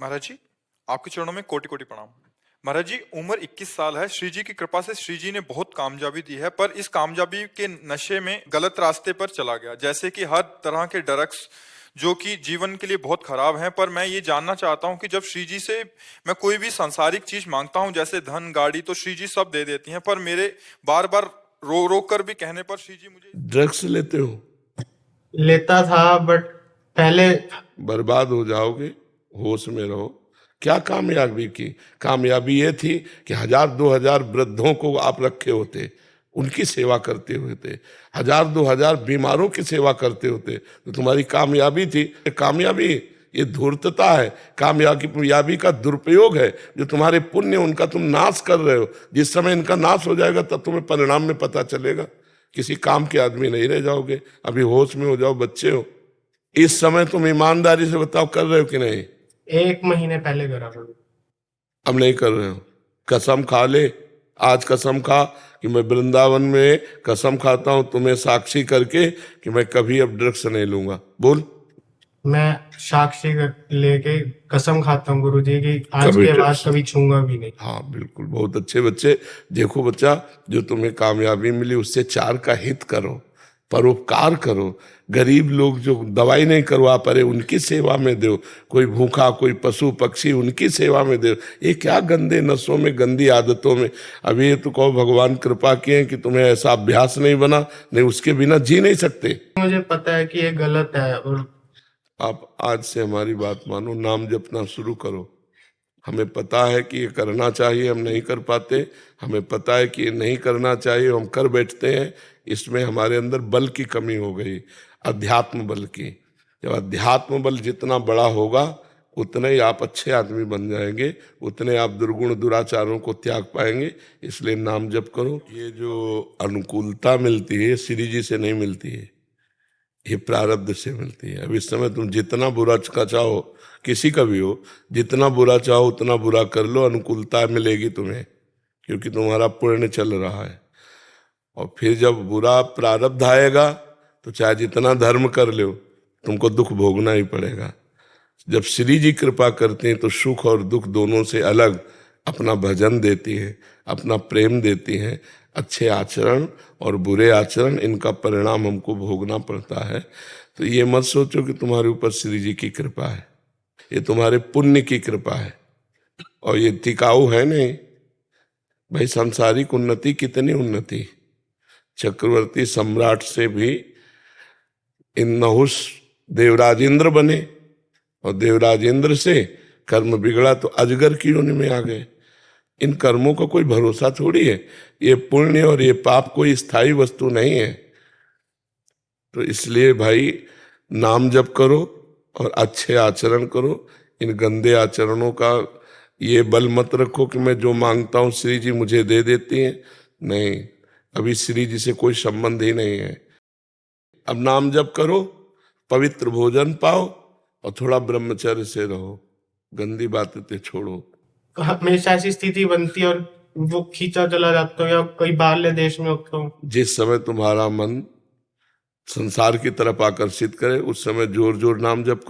महाराज जी, आपके चरणों में कोटि कोटि प्रणाम। महाराज जी, उम्र 21 साल है। श्री जी की कृपा से श्री जी ने बहुत कामयाबी दी है, पर इस कामयाबी के नशे में गलत रास्ते पर चला गया, जैसे कि हर तरह के ड्रग्स जो कि जीवन के लिए बहुत खराब हैं। पर मैं ये जानना चाहता हूँ कि जब श्री जी से मैं कोई भी सांसारिक चीज मांगता हूँ, जैसे धन गाड़ी, तो श्री जी सब दे देती हैं, पर मेरे बार बार रोक कर भी कहने पर श्री जी मुझे। ड्रग्स लेते हो? लेता था बट पहले बर्बाद हो जाओगे, होश में रहो। क्या कामयाबी की? कामयाबी ये थी कि 1000-2000 वृद्धों को आप रखे होते, उनकी सेवा करते हुए थे, 1000-2000 बीमारों की सेवा करते होते, तो तुम्हारी कामयाबी थी। कामयाबी ये धूर्तता है, कामयाबी का दुरुपयोग है। जो तुम्हारे पुण्य उनका तुम नाश कर रहे हो। जिस समय इनका नाश हो जाएगा तब तुम्हें परिणाम में पता चलेगा। किसी काम के आदमी नहीं रह जाओगे। अभी होश में हो जाओ, बच्चे हो। इस समय तुम ईमानदारी से बताओ, कर रहे हो कि नहीं? 1 महीने पहले करा था। अब नहीं कर रहे हो? कसम खा ले, आज कसम खा कि मैं वृंदावन में कसम खाता हूं तुम्हें साक्षी करके कि मैं कभी अब ड्रग्स नहीं लूंगा। बोल। मैं साक्षी लेके कसम खाता हूँ गुरुजी की आज कभी के बाद ड्रग्स? कभी छूंगा भी नहीं। हाँ बिल्कुल, बहुत अच्छे बच्चे। देखो बच्चा, जो तुम्हें कामयाबी मिली उससे 4 का हित करो, परोपकार करो। गरीब लोग जो दवाई नहीं करवा पारे उनकी सेवा में दो। कोई भूखा, कोई पशु पक्षी, उनकी सेवा में दो। ये क्या गंदे नशों में, गंदी आदतों में। अभी ये तो कहो भगवान कृपा किए कि तुम्हें ऐसा अभ्यास नहीं बना, नहीं उसके बिना जी नहीं सकते। मुझे पता है कि ये गलत है और आप आज से हमारी बात मानो, नाम जपना शुरू करो। हमें पता है कि ये करना चाहिए, हम नहीं कर पाते। हमें पता है कि ये नहीं करना चाहिए, हम कर बैठते हैं। इसमें हमारे अंदर बल की कमी हो गई, अध्यात्म बल की। जब अध्यात्म बल जितना बड़ा होगा उतने ही आप अच्छे आदमी बन जाएंगे, उतने आप दुर्गुण दुराचारों को त्याग पाएंगे। इसलिए नाम जप करो। ये जो अनुकूलता मिलती है श्री जी से नहीं मिलती है, ये प्रारब्ध से मिलती है। अब इस समय तुम जितना बुरा का चाहो, किसी का भी हो, जितना बुरा चाहो उतना बुरा कर लो, अनुकूलता मिलेगी तुम्हें, क्योंकि तुम्हारा पुण्य चल रहा है। और फिर जब बुरा प्रारब्ध आएगा तो चाहे जितना धर्म कर लो, तुमको दुख भोगना ही पड़ेगा। जब श्री जी कृपा करते हैं तो सुख और दुख दोनों से अलग अपना भजन देती है, अपना प्रेम देती है। अच्छे आचरण और बुरे आचरण, इनका परिणाम हमको भोगना पड़ता है। तो ये मत सोचो कि तुम्हारे ऊपर श्री जी की कृपा है, ये तुम्हारे पुण्य की कृपा है। और ये टिकाऊ है नहीं भाई। सांसारिक उन्नति, कितनी उन्नति, चक्रवर्ती सम्राट से भी इन नहुस देवराजेंद्र बने, और देवराजेंद्र से कर्म बिगड़ा तो अजगर की योनि में आ गए। इन कर्मों का कोई भरोसा थोड़ी है। ये पुण्य और ये पाप कोई स्थायी वस्तु नहीं है। तो इसलिए भाई नाम जप करो और अच्छे आचरण करो। इन गंदे आचरणों का ये बल मत रखो कि मैं जो मांगता हूँ श्री जी मुझे दे देती हैं। नहीं, अभी श्री जी से कोई संबंध ही नहीं है। अब नाम जप करो, पवित्र भोजन पाओ और थोड़ा ब्रह्मचर्य से रहो। गंदी बातें छोड़ो। हमेशा ऐसी स्थिति बनती है और वो खींचा चला जाता हूँ या कहीं बाहरले देश में होता हूँ। जिस समय तुम्हारा मन संसार की तरफ आकर्षित करे उस समय जोर जोर नाम जप करो।